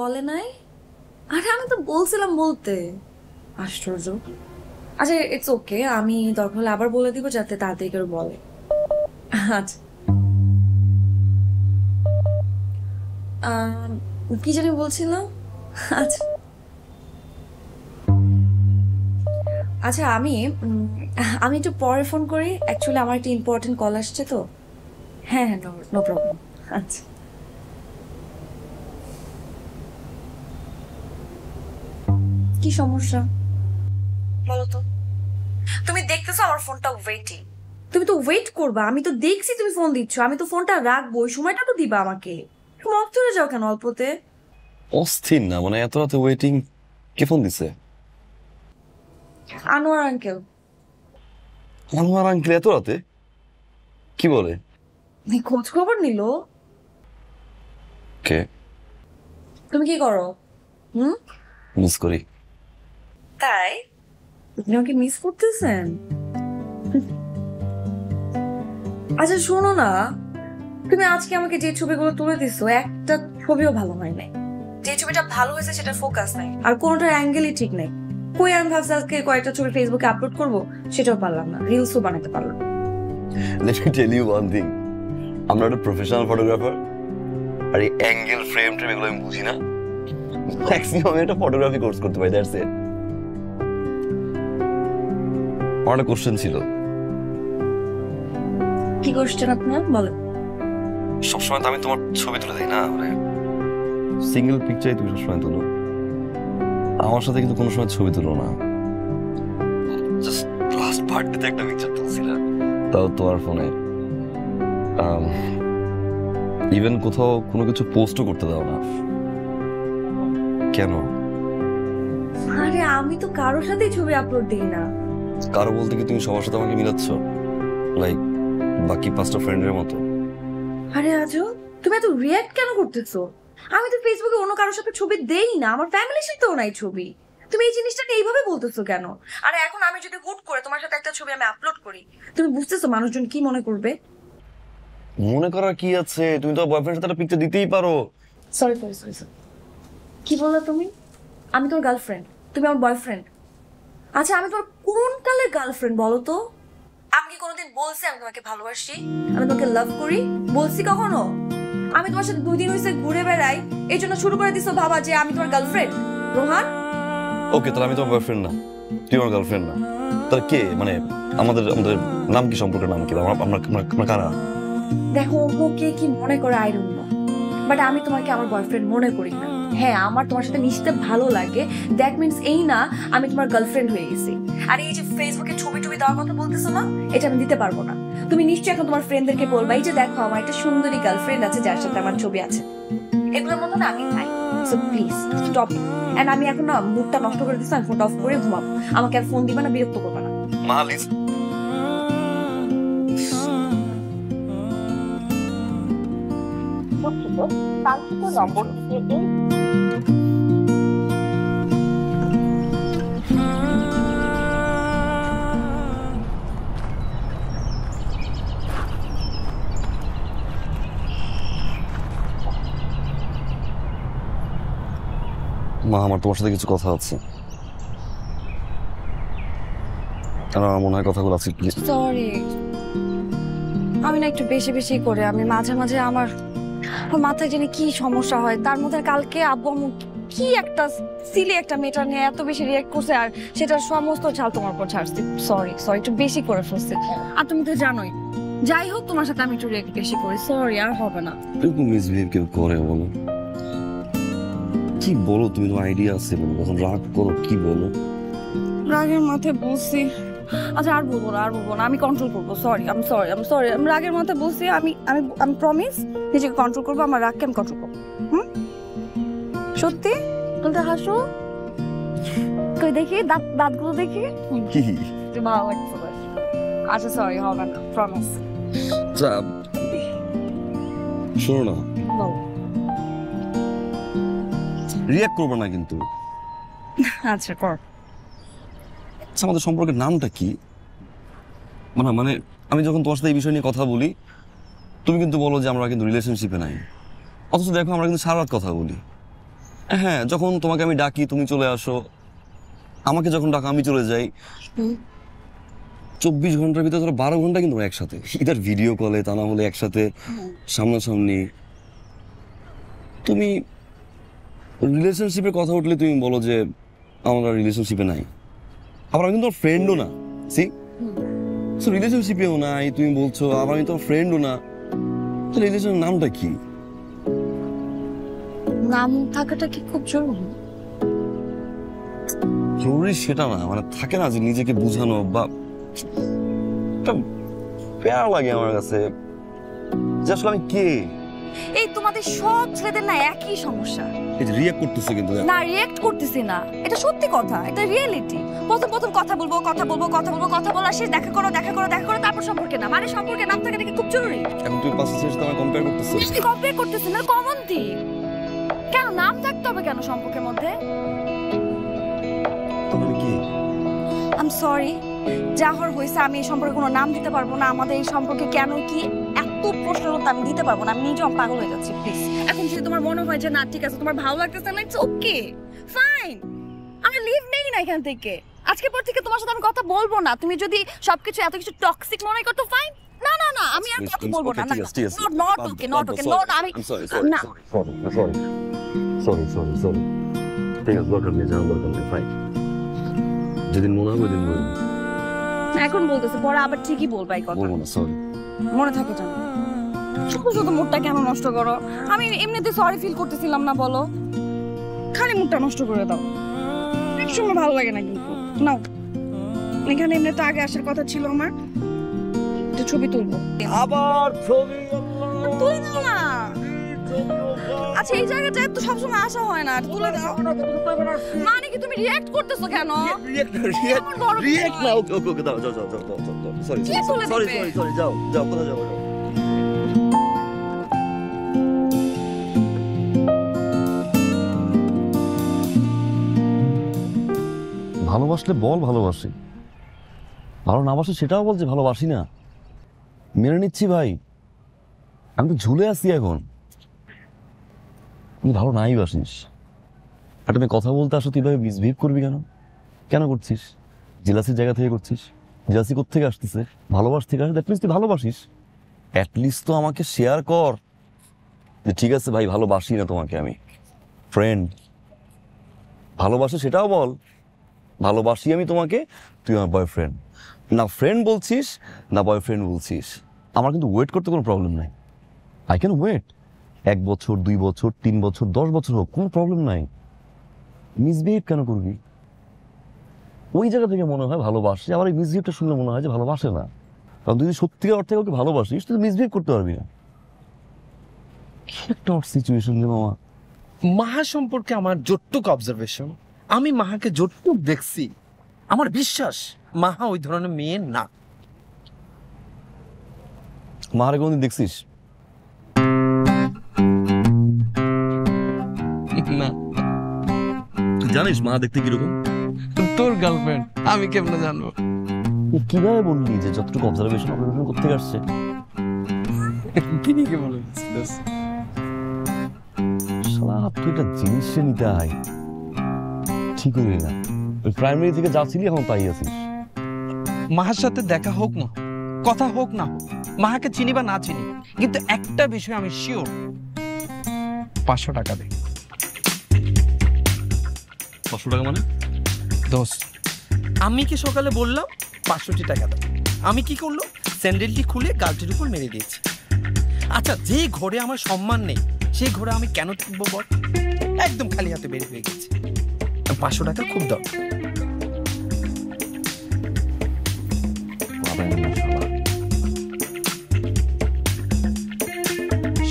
বলে নাই? আরে আমি তো বলছিলাম বলতে। আশ্চর্য। আচ্ছা ইটস ওকে, আমি দরকার হলে আবার বলে দিব যাতে তাড়াতাড়ি করে বলে। আচ্ছা কি জানি বলছিলাম। আচ্ছা আচ্ছা আমি একটু পরে ফোন করি, অ্যাকচুয়ালি আমার একটা ইম্পর্টেন্ট কল আসছে তো। হ্যাঁ হ্যাঁ, নো প্রবলেম। আচ্ছা কি সমস্যা বলো তো? তুমি দেখতেছো আমার ফোনটা ওয়েটিং, তুমি তো ওয়েট করবা। আমি তো দেখছি তুমি ফোন দিচ্ছ, আমি তো ফোনটা রাখবো, ওই সময়টা তো দিবা আমাকে। তুমি অফ চলে যাও কেন অল্পতে? অস্থির না মানে এত রাতে ওয়েটিং? কে ফোন দিছে? আনোয়ার আঙ্কেল। আনোয়ার আঙ্কেল এত রাতে? কি বলে? খোঁজ খবর নিল। কে? তুমি কি করো? হুম? মিস করি। তাই আপনি আমাকে মিস করতেছেন? আচ্ছা শোনো না, তুমি আজকে আমাকে যে ছবিগুলো তুলে দিছো একটা ছবিও ভালো হয় নাই। যে ছবিটা ভালো হয়েছে সেটা ফোকাস নাই, আর কোনোটার অ্যাঙ্গেলই ঠিক নাই। কই আমি ভাবছি আজকে কয়েকটা ছবি ফেসবুকে আপলোড করব, সেটাও পারলাম না, রিলসও বানাতে পারলাম না। Let me tell you one thing, আমরা একটা প্রফেশনাল ফটোগ্রাফার, আর এই অ্যাঙ্গেল ফ্রেম ট্রেম এগুলো আমি বুঝি না। ম্যাক্সিমাম একটা ফটোগ্রাফি কোর্স করতে পারি, দ্যাটস ইট। আমার একটা কোশ্চেন ছিল। কি কোশ্চেন আপনার বলেন? সবসময় তো আমি তোমার ছবি তুলে দিই না, মানে সিঙ্গেল পিকচারই তুমি সবসময় তুলো, আমার সাথে কিন্তু কোনো সময় ছবি তুলো না। জাস্ট লাস্ট বার্থডেতে একটা পিকচার তুলছিলাম, তাও তোমার ফোনে। ইভেন কোথাও কোনো কিছু পোস্টও করতে দাও না, কেন? আরে আমি তো কারোর সাথেই ছবি আপলোড দিই না। কারো বলতে কি তুমি সবার সাথে আমাকে মিলাচ্ছ, লাইক বাকি 5টা ফ্রেন্ডের মতো? আরে আজও তুমি এত রিয়াক্ট কেন করতেছো? আমি তো ফেসবুকে অন্য কারোর সাথে ছবি দেই না, আমার ফ্যামিলির সাথেও নাই ছবি। তুমি এই জিনিসটাকে এইভাবে বলতেছো কেন? আরে এখন আমি যদি হুট করে তোমার সাথে একটা ছবি আমি আপলোড করি, তুমি বুঝতেছো মানুষজন কি মনে করবে? মনে করার কি আছে, তুমি তো বয়ফ্রেন্ডের সাথে একটা পিকচার দিতেই পারো। সরি সরি সরি সরি, কি বললা তুমি? আমি তোমার গার্লফ্রেন্ড, তুমি আমার বয়ফ্রেন্ড। আচ্ছা আমি তোমার কোন কালের গার্লফ্রেন্ড বলো তো? আমি কি কোনোদিন বলছি আমি তোমাকে ভালোবাসি, আমি তোমাকে লাভ করি? বলছি কখনো? আমি তোমার সাথে 2 দিন হয়েছে ঘুরে বেড়াই, এই জন্য শুরু করে দিছো ভাবা যে আমি তোমার গার্লফ্রেন্ড? রোহান ওকে, তাহলে আমি তোমার বয়ফ্রেন্ড না, তুই আমার গার্লফ্রেন্ড না। তাহলে কে, মানে আমাদের আমাদের নাম কি, সম্পর্কের নাম কি, আমরা আমরা আমরা কারা? দেখো ও কে কি মনে করে আই ডোন্ট নো, বাট আমি তোমাকে আমার বয়ফ্রেন্ড মনে করি না। হ্যাঁ আমার তোমার সাথে মিশতে ভালো লাগে, দ্যাট মিন্স এই না আমি তোমার গার্লফ্রেন্ড হয়ে গেছি। আর এই যে ফেসবুকে ছবি টবি দেওয়ার কথা বলতেছো না, এটা আমি দিতে পারবো না। তুমি নিশ্চয়ই এখন তোমার ফ্রেন্ডদেরকে বলবা এই যে দেখো আমার একটা সুন্দরী গার্লফ্রেন্ড আছে যার সাথে আমার ছবি আছে। এগুলোর মতো না আমি নাই। So please stop it. And আমি এখন না মুডটা নষ্ট করে দিচ্ছি, আমি ফোনটা অফ করে ঘুমাবো। আমাকে আর ফোন দিবা না, বিরক্ত করবা না। মালিস দুঃখিত, কাঙ্ক্ষিত নম্বরটিতে এই মা, আমার তোমার সাথে কিছু কথা আছে, আর আমার মনে হয় কথাগুলো আছে। প্লিজ। সরি, আমি না একটু বেশি বেশি করে আমি মাঝে মাঝে আমার মাথায় জানি কি সমস্যা হয়। তার মধ্যে কালকে আব্বু আম্মু কি একটা সিলি একটা মেয়েটা নিয়ে এত বেশি রিয়েক্ট করছে, আর সেটার সমস্ত ঝাল তোমার উপর ছাড়ছি। সরি সরি, একটু বেশি করে ফেলছি। আর তুমি তো জানোই, যাই হোক তোমার সাথে আমি একটু রিয়েক্ট বেশি করি। সরি, আর হবে না। এরকম মিসবিহেভ কেউ করে বলো? কি বলো তুমি, তো আইডিয়া আছে বলো, যখন রাগ করো কি বলো? রাগের মাথায় বলছি। আচ্ছা আর বলবো না, আর বলবো না, আমি কন্ট্রোল করবো। সরি, আমি সরি, আমি সরি। আমি রাগের মাথায় বলছি, আমি আমি আমি প্রমিস নিজেকে কন্ট্রোল করবো, আমার রাগকে আমি কন্ট্রোল করবো। হুম, সত্যি? তুমি হাসো, তুই দেখি দাঁতগুলো দেখি। কি ভালো লাগছে। আচ্ছা সরি, হবে না, প্রমিস। শোনো না, বলো। রিয়াক্ট করবো না কিন্তু। আচ্ছা কর। আচ্ছা, আমাদের সম্পর্কের নামটা কি? মানে মানে আমি যখন তোমার সাথে এই বিষয় নিয়ে কথা বলি, তুমি কিন্তু বলো যে আমরা কিন্তু রিলেশনশিপে নাই, অথচ দেখো আমরা কিন্তু সারা রাত কথা বলি। হ্যাঁ, যখন তোমাকে আমি ডাকি তুমি চলে আসো, আমাকে যখন ডাকা আমি চলে যাই। 24 ঘন্টার ভিতরে ধরো 12 ঘন্টা কিন্তু আমরা একসাথে, ইদার ভিডিও কলে, তা না হলে একসাথে সামনাসামনি। তুমি রিলেশনশিপের কথা উঠলে তুমি বলো যে আমরা রিলেশনশিপে নাই, আবার আমি কিন্তু তোমার ফ্রেন্ডও না। সি রিলেশনশিপেও নাই তুমি বলছো, আবার আমি তোমার ফ্রেন্ডও না। রিলেশনের নামটা কি? নাম থাকাটা কি খুব জরুরি? জরুরি সেটা না, মানে থাকে না যে নিজেকে বোঝানো বা প্যারা লাগে আমার কাছে যে আসলে আমি কে। এই তোমাদের সব ছেলেদের না একই সমস্যা। এই যে রিঅ্যাক্ট করতেছে কিন্তু না রিঅ্যাক্ট করতেছি না, এটা সত্যি কথা, এটা রিয়েলিটি। প্রথম প্রথম কথা বলবো কথা বলা শেষ, দেখা করো তারপর সম্পর্কে নাম। আরে সম্পর্কে নাম থাকাটা কি খুব জরুরি? এখন তুই পাশে শেষ তোমায় কম্পেয়ার করতেছিস। কম্পেয়ার করতেছি না, কমন থিং। কেন নাম থাকতে হবে কেন সম্পর্কের মধ্যে? তাহলে কি? আই এম সরি, যা হওয়ার হয়েছে। আমি এই সম্পর্কে কোনো নাম দিতে পারবো না। আমাদের এই সম্পর্কে কেন কি এত প্রশ্নের উত্তর আমি দিতে পারবো না। আমি নিজেও পাগল হয়ে যাচ্ছি। প্লিজ, এখন যদি তোমার মনে হয় যে না ঠিক আছে, তোমার ভালো লাগতেছে না, ইটস ওকে, ফাইন। আমি লিভ নেই না এখান থেকে। আজকের পর থেকে তোমার সাথে আমি কথা বলবো না। তুমি যদি সবকিছু এত কিছু টক্সিক মনে করতো, ফাইন। না না না, আমি আর কথা বলবো না। নট ওকে, আমি না। সরি ঠিক আছে, দরকার নেই, জানার দরকার নেই, ফাইন। যেদিন মনে হবে ওইদিন বলবো। এখন বলতেছে, পরে আবার ঠিকই বলবা এই কথা। বলবো না, সরি। মনে থাকে জানো, শুধু মুডটা কেন নষ্ট করো? আমি এমনিতে সরি ফিল করতেছিলাম না, বলো খালি মুডটা নষ্ট করে দাও। একসময় ভালো লাগে না কিন্তু। নাও, এখানে এমনিতে আগে আসার কথা ছিল আমার, একটা ছবি তুলবো। আবার ছবি তুলে দাও না। আচ্ছা, এই জায়গাটা তো সবসময় আসা হয় না, তুলে দাও। মানে কি তুমি রিঅ্যাক্ট করতেছো কেন? রিঅ্যাক্ট না, ওকে দাও, যাও সরি যাও কোথায় যাও। ভালোবাসলে বল ভালোবাসি, ভালো না বাসে সেটাও বলছে ভালোবাসি না। মেনে নিচ্ছি ভাই, আমি তো ঝুলে আছি এখন। তুই ভালো নাই বাসিস, আর তুমি কথা বলতে আসো তুই ভাবে মিসবিহেভ করবি কেন? কেন করছিস? জেলাসির জায়গা থেকে করছিস। জেলাসি কোত্থেকে আসতেছে? ভালোবাস থেকে আসে। দ্যাট মিনস তুই ভালোবাসিস। অ্যাটলিস্ট তো আমাকে শেয়ার কর যে ঠিক আছে ভাই ভালোবাসি না তোমাকে, আমি ফ্রেন্ড। ভালোবাসে সেটাও বল, ভালোবাসি আমি তোমাকে, তুই আমার বয়ফ্রেন্ড। না ফ্রেন্ড বলছিস না বয়ফ্রেন্ড বলছিস, আমার কিন্তু ওয়েট করতে কোনো প্রবলেম নাই। আই ক্যান ওয়েট 1 বছর 2 বছর 3 বছর 10 বছর হোক, কোনো প্রবলেম নাই। মিসবিহেভ কেন করবি? ওই জায়গা থেকে মনে হয় ভালোবাসে, আবার এই মিসবিহেভটা শুনলে মনে হয় যে ভালোবাসে না। কারণ তুই যদি সত্যিকার অর্থে কাউকে ভালোবাসিস তুই মিসবিহেভ করতে পারবি না। কি একটা সিচুয়েশন যে মামা। মাহা সম্পর্কে আমার যতটুকু অবজারভেশন, আমি মাহাকে যতটুকু দেখছি, আমার বিশ্বাস মাহা ওই ধরনের মেয়ে না। মাহারে কোনদিন দেখছিস? না। তুই জানিস মা দেখতে কিরকম? তোর গার্লফ্রেন্ড, আমি কেমনে জানবো? কিভাবে বললি যে যতটুকু অবজারভেশন করতে আসছে? তিনি কে বলেছিস? শালা তুই একটা জিনিস নিতে আয়, ঠিক হয়ে না। ওই প্রাইমারি থেকে যা ছিলি এখন তাই আছিস। মাহার সাথে দেখা হোক না, কথা হোক না হোক, মাহাকে চিনি বা না চিনি, কিন্তু একটা বিষয় আমি শিওর, 500 টাকা দে। 500 টাকা মানে? দোস্ত, আমি কি সকালে বললাম 500 টাকা দাও? আমি কি করলো? স্যান্ডেলটি খুলে গালটির উপর মেরে দিয়েছি। আচ্ছা, যে ঘরে আমার সম্মান নেই সেই ঘরে আমি কেন থাকবো বল? একদম খালি হাতে বের হয়ে গেছে। 500 টাকা খুব দরকার।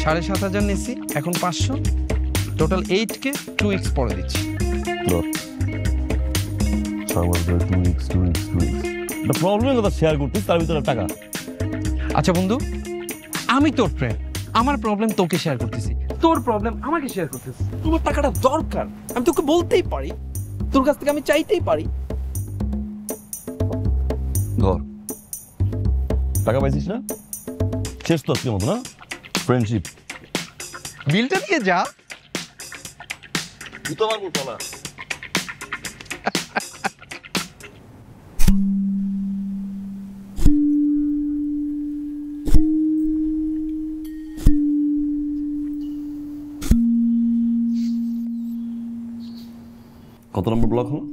7,500 নিছি, এখন 500, টোটাল 8K। 2 weeks পরে দিচ্ছি। প্রবলেম কথা শেয়ার করতিস, তার ভিতরে টাকা। আচ্ছা বন্ধু, আমি তোর ফ্রেন্ড, আমার প্রবলেম তোকে শেয়ার করতেছি, তোর প্রবলেম আমাকে শেয়ার করতেছি। তোমার টাকাটা দরকার, আমি তোকে বলতেই পারি, তোর কাছ থেকে আমি চাইতেই পারি। ধর, টাকা পাইছিস না? শেষ তো আজকের মতো না? ফ্রেন্ডশিপ। বিলটা দিয়ে যা। জুতো মারবো শালা। কত নম্বর ব্লক হলো?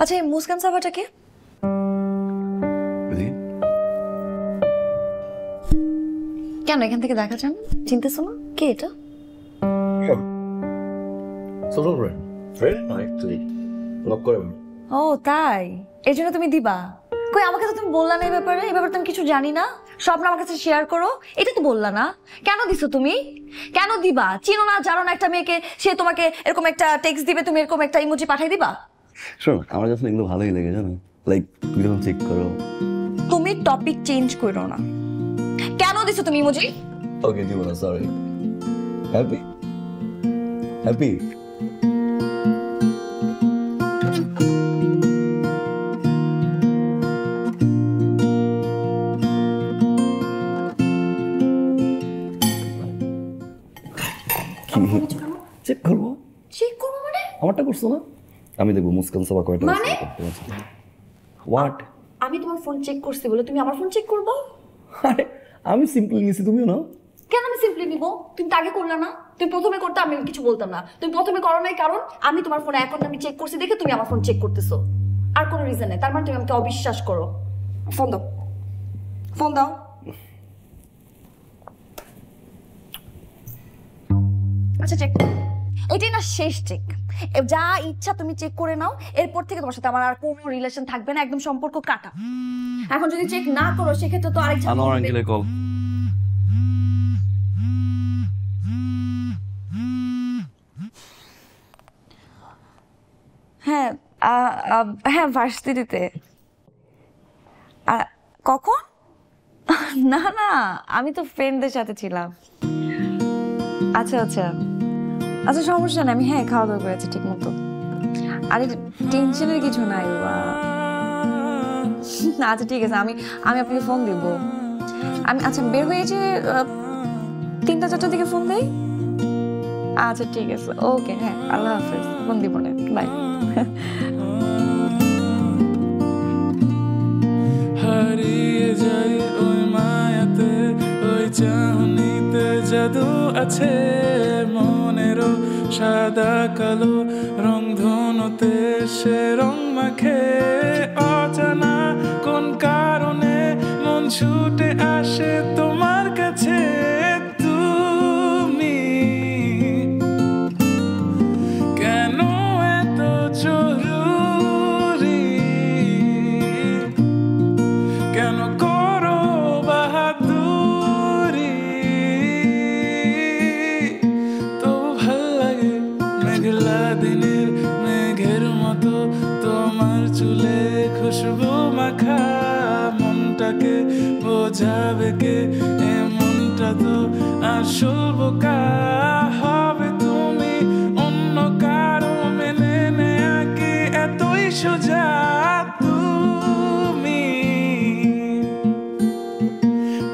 আচ্ছা এই মুস্কান সাফাটা কে? কেন এখান থেকে দেখা যান? চিনতেছো না কে এটা? ও তাই, এই জন্য তুমি দিবা? কই আমাকে তো তুমি বললা না এই ব্যাপারে। এই ব্যাপারে তুমি কিছু জানি না, সব না আমার কাছে শেয়ার করো, এটা তো বললা না। কেন দিছো তুমি? কেন দিবা? চিনো না জানো না একটা মেয়েকে, সে তোমাকে এরকম একটা টেক্সট দিবে, তুমি এরকম একটা ইমোজি পাঠাই দিবা? শোনো আমার কাছে এগুলো ভালোই লাগে জানো, লাইক তুমি যখন চেক করো। তুমি টপিক চেঞ্জ করো না। কেন দিছো তুমি ইমোজি? ওকে দিব না, সরি। হ্যাপি হ্যাপি চেক করবো। চেক করবো মানে? আমারটা করছো না? আমি দেখবো মুস্কান সাবা কয়টা মানে? হোয়াট? আমি তোমার ফোন চেক করছি বলে তুমি আমার ফোন চেক করবো? আরে আমি সিম্পলি নিছি, তুমিও না। কেন আমি সিম্পলি নিব? তুমি তো আগে করলা না। তুমি প্রথমে করতে আমি কিছু বলতাম না। তুমি প্রথমে করো নাই কারণ আমি তোমার ফোনে অ্যাকাউন্ট আমি চেক করছি দেখে তুমি আমার ফোন চেক করতেছো। আর কোনো রিজন নেই। তার মানে তুমি আমাকে অবিশ্বাস করো। ফোন দাও, ফোন দাও। আচ্ছা চেক। এটাই না শেষ চেক। যা ইচ্ছা তুমি চেক করে নাও, এরপর থেকে তোমার সাথে আমার আর কোনো রিলেশন থাকবে না, একদম সম্পর্ক কাটা। এখন যদি চেক না করো সেক্ষেত্রে তো আরেক আনোয়ার আঙ্কেলের কল। হ্যাঁ হ্যাঁ ভার্সিটিতে। কখন? না না আমি তো ফ্রেন্ডদের সাথে ছিলাম। আচ্ছা আচ্ছা আচ্ছা সমস্যা নেই, আমি হ্যাঁ খাওয়া দাওয়া করেছি ঠিক মতো। আরে টেনশনের কিছু নাই বাবা। আচ্ছা ঠিক আছে, আমি আপনাকে ফোন দিব। আমি আচ্ছা বের হয়েছে 3টা-4টার দিকে ফোন দেই। আচ্ছা ঠিক আছে, ওকে, হ্যাঁ আল্লাহ হাফেজ, ফোন দিব না, বাই। হারিয়ে যাই ওই মায়াতে, ওই চাহনিতে জাদু আছে, মনেরও সাদা কালো রং ধনুতে সে রং মাখে। অজানা কোন কারণে মন ছুটে আসে তোমার কাছে। তুমি কেন এত জরুরি, কেন করো বাহাদুরি? তো ভাল লাগে মেঘলা দিনের মেঘের মতো তোমার চুলে খুশবু মাখা। মনটাকে বোঝাবে কে, এমনটা তো আসল বোকা হবে তুমি। অন্য কারো মেনে নেয়া কি এতই সোজা? তুমি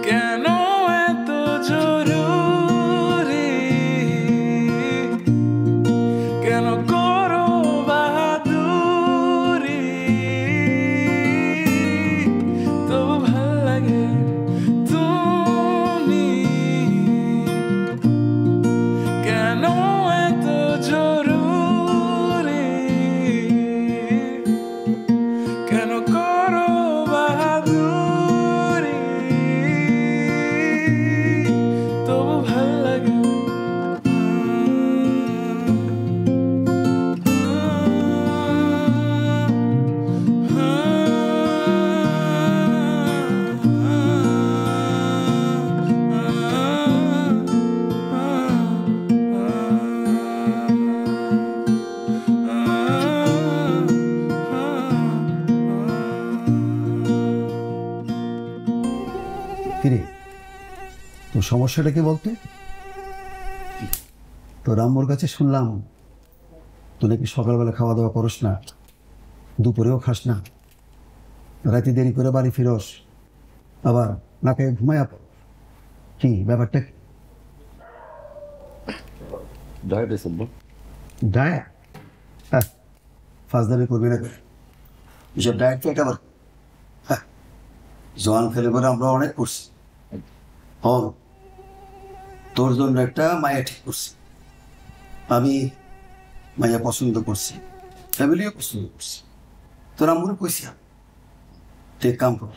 কেন এত জরুরি, কেন করো বাহাদুরি? তো ভাল লাগে তুমি কেন এত জরুরি, কেন করো বাহাদুরি? তবু ভাল লাগে। কিরে তোর সমস্যাটা কি বলতে? তোর আম্মুর কাছে শুনলাম তুই নাকি সকালবেলা খাওয়া দাওয়া করস না, দুপুরেও খাস না, রাতে দেরি করে বাড়ি ফিরস, আবার না খেয়ে ঘুমায়া পড়। কি ব্যাপারটা? ডায়েট এসব না ডায়েট? হ্যাঁ, ফাজদামি করবি না করে এসব ডায়েট তো একেবারে হ্যাঁ জোয়ান ফেলে করে আমরা অনেক করছি। তোর জন্য একটা মায়া ঠিক করছি, আমি মায়া পছন্দ করছি, ফ্যামিলিও পছন্দ করছি। তোর আম্মুরে কইছি তুই কাম কর,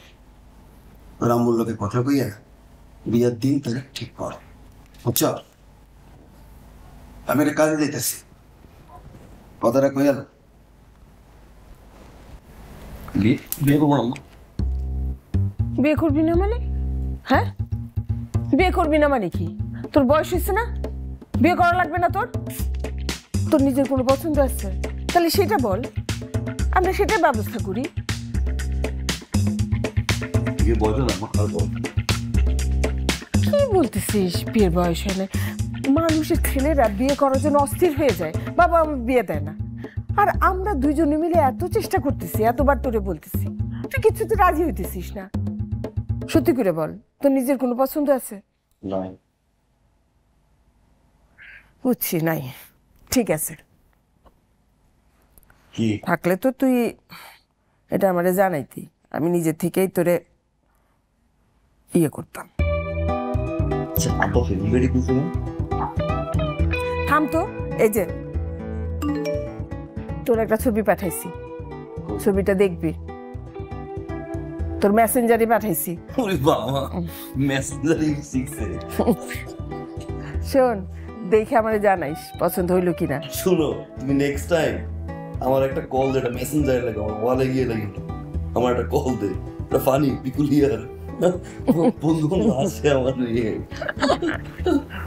তোর আম্মুর লোকে কথা কইয়া বিয়ের দিন তাহলে ঠিক কর, বুঝছ? আমি একটা কাজে দিতেছি, কথাটা কইয়া বিয়ে করবো না। বিয়ে করবি না মানে? হ্যাঁ, বিয়ে করবি না মানে কি? তোর বয়স হয়েছে না? বিয়ে করা লাগবে না তোর? তোর নিজের কোনো পছন্দ আছে তাহলে সেটা বল, আমরা সেটার ব্যবস্থা করি। বিয়ে বয়স না আর বল। কি বলতেছিস? বিয়ের বয়স হয় না? মানুষের ছেলেরা বিয়ে করার জন্য অস্থির হয়ে যায়, বাবা আমার বিয়ে দেয় না। আর আমরা দুইজনে মিলে এত চেষ্টা করতেছি, এতবার তোরে বলতেছি, তুই কিছুতে রাজি হইতেছিস না। সত্যি করে বল, তোর নিজের কোনো পছন্দ আছে? নাই। বুঝছি, নাই। ঠিক আছে, কি থাকলে তো তুই এটা আমারে জানাইতি, আমি নিজের থেকেই তোরে ইয়ে করতাম। আব্বা ফেব্রুয়ারি কিছু না। থাম তো, এই যে তোর একটা ছবি পাঠাইছি, ছবিটা দেখবি। তোর মেসেঞ্জারে পাঠাইছি। ওরে বাবা, মেসেঞ্জারে শিখছে। শোন, দেখে আমারে জানাইস পছন্দ হইলো কিনা। শুনো, তুমি নেক্সট টাইম আমার একটা কল দে, একটা মেসেঞ্জারে লাগে, আমার ওয়ালে গিয়ে লাগে, আমার একটা কল দে, একটা ফানি পিকুলিয়ার বন্ধু আছে আমার নিয়ে,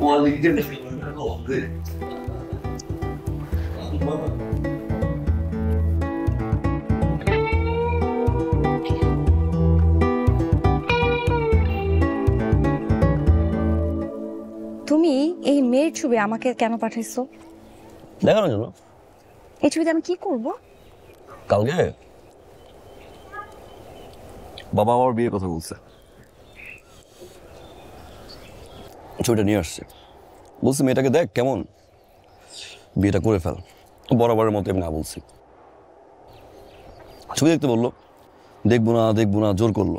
ওয়ালে গিয়ে কল দে। তুমি এই মেয়ের ছবি আমাকে কেন পাঠাইছো? দেখানোর জন্য। এই ছবিতে আমি কি করব? কালকে বাবা আমার বিয়ের কথা বলছে, ছবিটা নিয়ে আসছে, বলছে মেয়েটাকে দেখ কেমন, বিয়েটা করে ফেল। বরাবরের মতো আমি না বলছি, ছবি দেখতে বললো, দেখবো না জোর করলো।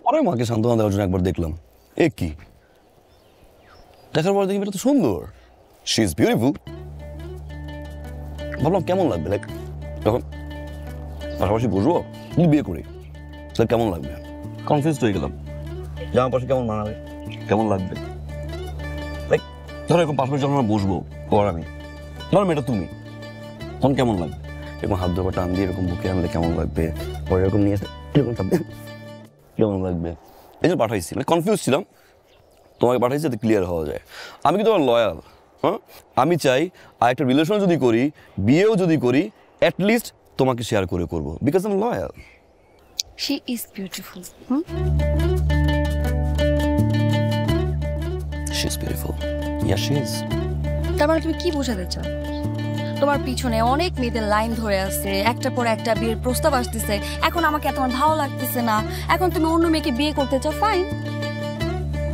পরে মাকে সান্ত্বনা দেওয়ার জন্য একবার দেখলাম, এ কি, দেখার পর দেখি মেয়েটা তো সুন্দর, শি ইজ বিউটিফুল। ভাবলাম কেমন লাগবে, লাইক যখন পাশাপাশি বসবো যদি বিয়ে করি তাহলে কেমন লাগবে। কনফিউজ হয়ে গেলাম, জামা পাশে কেমন মানাবে, কেমন লাগবে। লাইক ধরো এরকম পাশাপাশি যখন আমরা বসবো, পর আমি ধরো মেয়েটা তুমি, তখন কেমন লাগবে, এরকম হাত ধোয়া টান দিয়ে এরকম বুকে আনলে কেমন লাগবে, পরে এরকম নিয়ে আসলে এরকম থাকবে কেমন লাগবে। এই জন্য পাঠাইছি, মানে কনফিউজ ছিলাম, তোমাকে পাঠাইছি যাতে ক্লিয়ার হওয়া যায়। আমি কি তোমার লয়াল? হ্যাঁ, আমি চাই আর একটা রিলেশন যদি করি, বিয়েও যদি করি, অ্যাটলিস্ট তোমাকে শেয়ার করে করবো, because I am loyal. She is beautiful. She is beautiful, yeah she is. তার মানে তুমি কি বোঝাতে চাও? তোমার পিছনে অনেক মেয়েদের লাইন ধরে আছে, একটা পর একটা বিয়ের প্রস্তাব আসতেছে, এখন আমাকে তোমার ভালো লাগতেছে না, এখন তুমি অন্য মেয়েকে বিয়ে করতে চাও, ফাইন,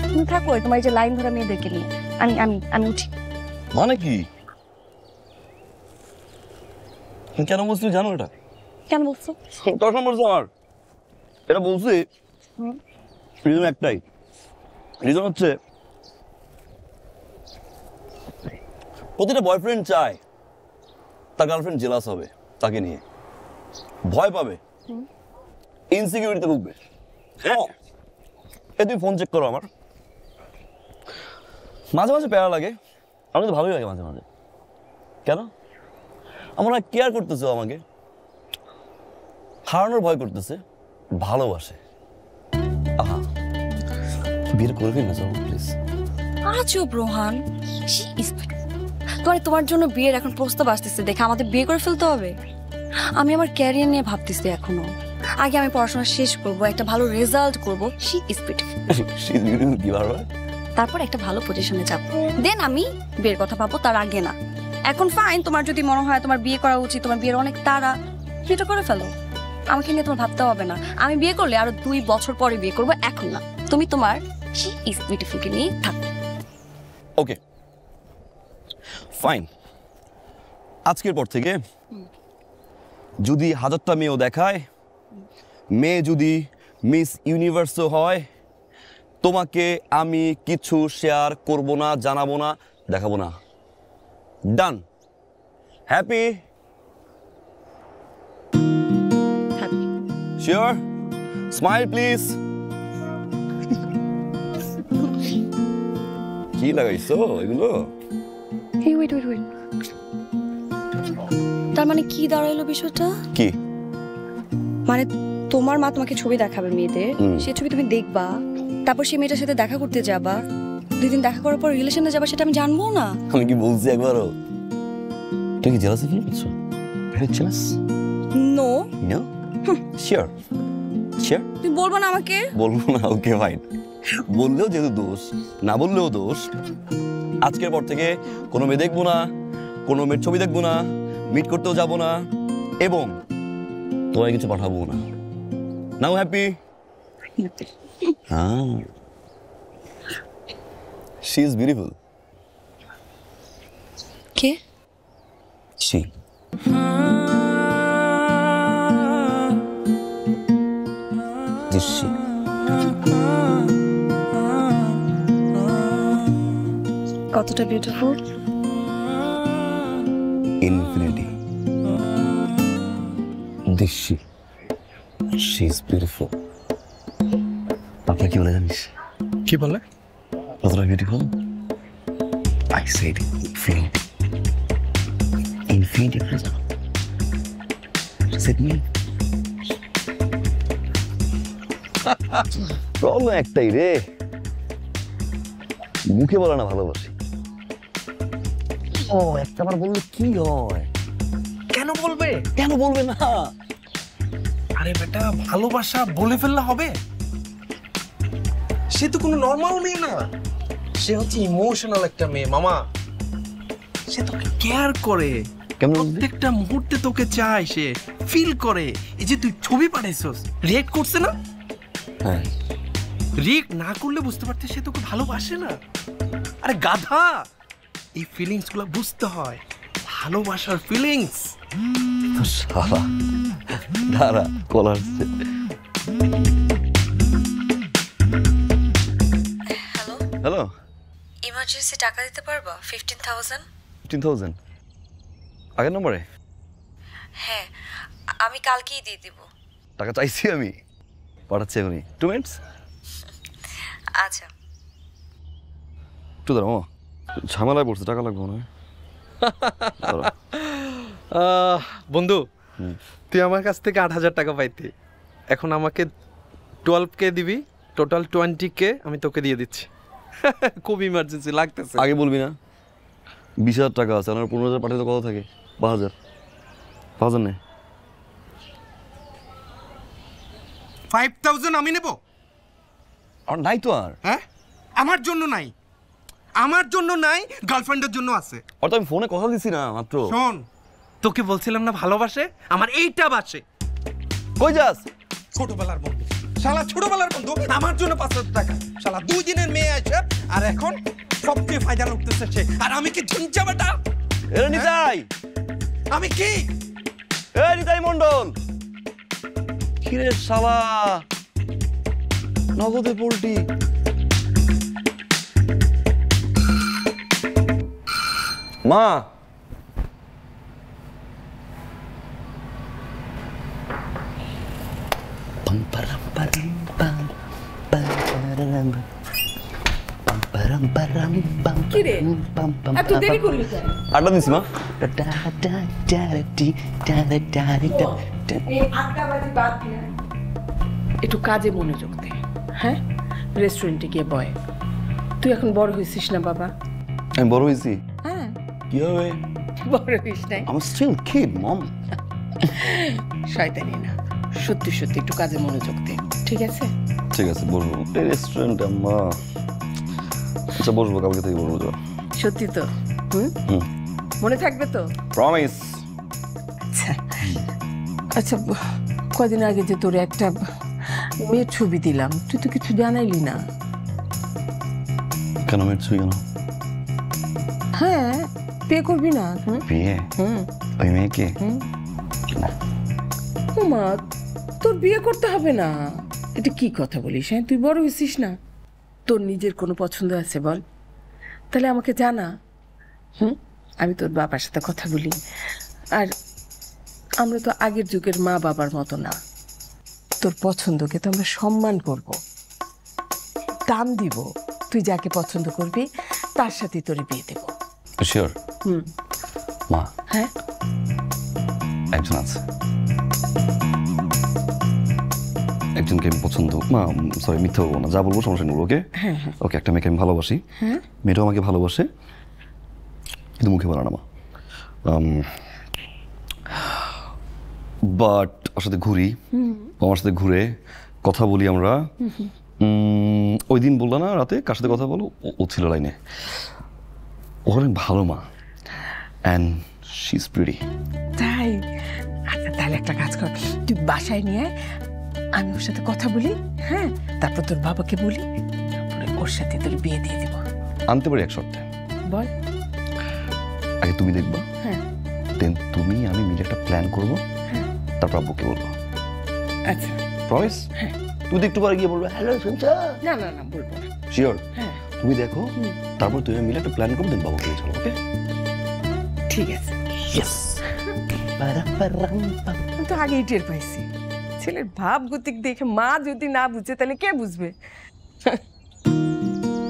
তুমি থাকো তোমার এই যে লাইন ধরা মেয়েদেরকে নিয়ে। আমি আমি আমি উঠি। মানে কি, কেন বলছি জানো? এটা কেন বলছো? তখন বলছো আমার এটা বলছি রিজন একটাই, রিজন হচ্ছে প্রতিটা বয়ফ্রেন্ড চায় তার গার্লফ্রেন্ড জেলাস হবে, তাকে নিয়ে ভয় পাবে, ইনসিকিউরিটিতে ভুগবে। হ্যাঁ, তুমি ফোন চেক করো, আমার মাঝে মাঝে প্যারা লাগে, আমার তো ভালোই লাগে মাঝে মাঝে। কেন? আমার কেয়ার করতেছে, আমাকে হারানোর ভয় করতেছে, ভালোবাসে। আহা, বিয়ে করবি না যাও প্লিজ। আছো রোহান, তোমার জন্য বিয়ের এখন প্রস্তাব আসতেছে দেখে আমাদের বিয়ে করে ফেলতে হবে? আমি আমার ক্যারিয়ার নিয়ে ভাবতেছি এখনো, আগে আমি পড়াশোনা শেষ করব, একটা ভালো রেজাল্ট করব, শি ইজ বিউটিফুল, তারপর একটা ভালো পজিশনে যাব, দেন আমি বিয়ের কথা ভাববো, তার আগে না। এখন ফাইন, তোমার যদি মনে হয় তোমার বিয়ে করা উচিত, তোমার বিয়ের অনেক তাড়া, সেটা করে ফেলো, আমাকে নিয়ে তোমার ভাবতে হবে না। আমি বিয়ে করলে আরো 2 বছর পরে বিয়ে করবো, এখন না। তুমি তোমার শি ইজ বিউটিফুলকে নিয়ে থাকো। ওকে, ফাইন, আজকের পর থেকে যদি 1000টা মেয়েও দেখায়, মেয়ে যদি মিস ইউনিভার্সও হয়, তোমাকে আমি কিছু শেয়ার করব না, জানাবো না, দেখাবো না। ডান? হ্যাপি? শিওর? Smile please. কি লাগাইছো এগুলো? এই ওয়েট ওয়েট ওয়েট, তার মানে কি দাঁড়াইলো বিষয়টা? কি মানে তোমার মা তোমাকে ছবি দেখাবে মেয়েদের, সেই ছবি তুমি দেখবা, তারপর সেই মেয়েটার সাথে দেখা করতে যাবা, 2 দিন দেখা করার পর রিলেশনে যাবা, সেটা আমি জানবো না? আমি কি বলছি একবারও? তুই কি জেলাসি ফিল করছো? Very jealous? No no? Sure? Sure? তুই বলবো না আমাকে? বলবো না, ওকে ফাইন। বললেও যেহেতু দোষ, না বললেও দোষ। আজকের পর থেকে কোনো মেয়ে দেখবো না, কোনো মেয়ের ছবি দেখবো না, মিট করতেও যাবো না, এবং তোমায় কিছু পাঠাবো না। নাও হ্যাপি? হ্যাঁ, she is beautiful. K? She. This she. কতটা beautiful? Infinity. This she. She is beautiful. আপনার কি বলে জানিস? কি বলে? কতটা beautiful? I said infinity. Infinity please. Said me. Problem একটাই রে, মুখে বলে না ভালোবাসি। ও একটাবার বললে কি হয়? কেন বলবে? কেন বলবে না? আরে বেটা, ভালোবাসা বলে ফেললে হবে? সে তো কোনো নর্মাল মেয়ে না, সে হচ্ছে ইমোশনাল একটা মেয়ে মামা। সে তোকে কেয়ার করে, কেমন? প্রত্যেকটা মুহূর্তে তোকে চায়, সে ফিল করে। এই যে তুই ছবি পাঠাইছস, রিয়েক্ট করছে না? হ্যাঁ, রিয়েক্ট না করলে বুঝতে পারতে সে তোকে ভালোবাসে না। আরে গাধা, এই ফিলিংস গুলো বুঝতে হয়, ভালোবাসার ফিলিংস। শালা দাঁড়া, কল আসছে। হ্যালো হ্যালো, ইমার্জেন্সি টাকা দিতে পারবা? 15,000। 15,000 আগের নম্বরে? হ্যাঁ, আমি কালকেই দিয়ে দিব। টাকা চাইছি আমি, পাঠাচ্ছি এখনই। 2 মিনিটস। আচ্ছা, একটু দাঁড়াও, ঝামেলায় পড়ছে, টাকা লাগবে না? বন্ধু, তুই আমার কাছ থেকে 8,000 টাকা পাইতি, এখন আমাকে 12K দিবি, টোটাল 20K আমি তোকে দিয়ে দিচ্ছি। খুব ইমার্জেন্সি লাগতেছে। আগে বলবি না? 20,000 টাকা আছে, আমার 15,000 পাঠিয়ে তো কত থাকে? 5,000 নেই। 5,000 আমি নেব? আর নাই তো আর। হ্যাঁ, আমার জন্য নাই, আমার জন্য নাই, গার্লফ্রেন্ডের জন্য আছে। আর তো আমি ফোনে কথা দিছি না মাত্র। শোন, তোকে বলছিলাম না ভালোবাসে, আমার এইটা বাসে। কই যাস? ছোটবেলার বন্ধু, শালা ছোটবেলার বন্ধু, আমার জন্য 5,000 টাকা। শালা 2 দিনের মেয়ে আছে, আর এখন সবচেয়ে ফায়দা উঠতেছে সে। আর আমি কি ঝুঁচা বেটা? এরে নিতাই, আমি কি? এ নিতাই মন্ডল, কিরে শালা নগদে পোল্টি। মা, কি রে এত দেরি করলি কেন? আড্ডা দিছি মা। এই আড্ডাবাজি বাদ দিয়ে একটু কাজে মনোযোগ দে। হ্যাঁ, রেস্টুরেন্টে গিয়ে বয়। তুই এখন বড় হয়েছিস না বাবা? আমি বড় হয়েছি? হ্যাঁ, কি হবে? বড় হইস নাই। I'm still kid, mom. শয়তানি না, সত্যি সত্যি একটু কাজে মনোযোগ দে, ঠিক আছে? ঠিক আছে, বলবো। রেস্টুরেন্টে আম্মা। আচ্ছা বসবো, কালকে থেকে বলবো। যাও। সত্যি তো? মনে থাকবে তো? প্রমিস। আচ্ছা, কদিন আগে যে তোর একটা মেয়ের ছবি দিলাম, তুই তো কিছু জানাইলি না। কেন মেয়ের ছবি কেন? হ্যাঁ, বিয়ে করবি না? বিয়ে? ওই মেয়েকে? মা, তোর বিয়ে করতে হবে না। এটা কি কথা বলিস? হ্যাঁ, তুই বড় হয়েছিস না? তোর নিজের কোনো পছন্দ আছে বল, তাহলে আমাকে জানা। আমি তোর বাবার সাথে কথা বলি। আর আমরা তো আগের যুগের মা বাবার মতো না। তোর পছন্দকে তো আমরা সম্মান করব, দাম দিব। তুই যাকে পছন্দ করবি তার সাথে তোর বিয়ে দেব। শিওর? মা, হ্যাঁ, একজন আছে, একজনকে আমি পছন্দ। মা সরি, মিথ্যা বলবো না, যা বলবো সমস্যা নেই। ওকে ওকে, একটা মেয়েকে আমি ভালোবাসি, মেয়েটাও আমাকে ভালোবাসে, কিন্তু মুখে বলে না মা। বাট ওর সাথে ঘুরি, আমার সাথে ঘুরে কথা বলি আমরা। ওই দিন বললো না রাতে কার সাথে কথা বলো, ও ছিল লাইনে। ও অনেক ভালো মা, অ্যান্ড শি ইজ প্রিটি। তাই? আচ্ছা, তাহলে একটা কাজ কর, তুই বাসায় নিয়ে আমি ওর সাথে কথা বলি, হ্যাঁ, তারপর তোর বাবাকে বলি, তারপরে ওর সাথে তোর বিয়ে দিয়ে দেবো। আনতে পারি এক শর্তে। বল। আগে তুমি দেখবা, হ্যাঁ, দেন তুমি আমি মিলে একটা প্ল্যান করবো, তারপর আব্বুকে বলবো। আচ্ছা, প্রমিস? হ্যাঁ। তুমি তো একটু পরে গিয়ে বলবে হ্যালো শুনছো? না না না, বলবো না। শিওর? হ্যাঁ, তুমি দেখো, তারপর তুমি মিলে একটা প্ল্যান করবো, দেন বাবাকে চলো। ওকে, ঠিক আছে। ইয়েস। আমি তো আগেই টের পাইছি, ছেলের ভাব গতিক দেখে মা যদি না বুঝে তাহলে কে বুঝবে?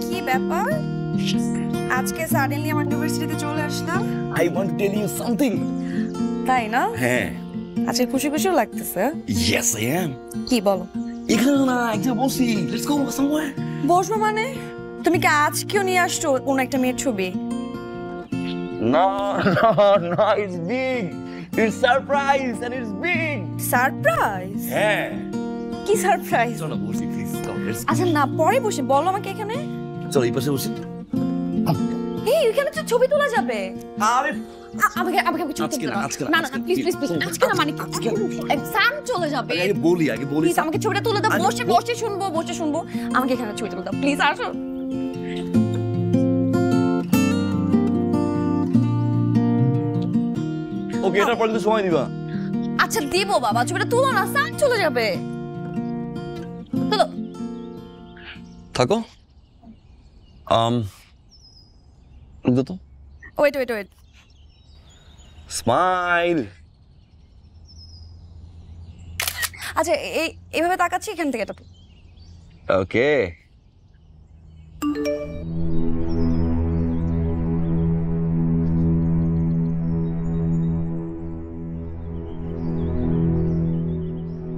কি ব্যাপার আজকে সাডেনলি আমার ইউনিভার্সিটিতে চলে আসলাম? I want to tell you something. তাই না? হ্যাঁ। আজকে খুশি খুশিও লাগতেছে। Yes I am. কি বলো? এখানে না, একদম বসি। Let's go somewhere. বসবো মানে? তুমি কি আজকেও নিয়ে আসছো কোন একটা মেয়ের ছবি? না না না, it's big, it's surprise and it's big. Surprise? হ্যাঁ। কি সারপ্রাইজ? চলো বসি প্লিজ, কাম লেটস। আচ্ছা না, পরে বসে বলো আমাকে এখানে। চলো এই পাশে বসি। এই এখানে তো ছবি তোলা যাবে। আরে আমাকে আমাকে ছবি আজকে তুলতে না, দাও। আজকে না, না না প্লিজ প্লিজ প্লিজ, আজকে না, মানে এক্সাম চলে যাবে। আগে বলি, আগে বলি। প্লিজ আমাকে ছবিটা তুলে দাও। বসে বসে শুনবো, বসে শুনবো। আমাকে এখানে ছবি তুলে দাও প্লিজ, আসো। ওকে, এটা পর্যন্ত সময় দিবা। আচ্ছা দিব বাবা, ছবিটা তুলো না, সান চলে যাবে। তুলো। থাকো। তো ওয়েট ওয়েট ওয়েট। স্মাইল। আচ্ছা এইভাবে তাকাচ্ছি, এখান থেকে এটা। ওকে।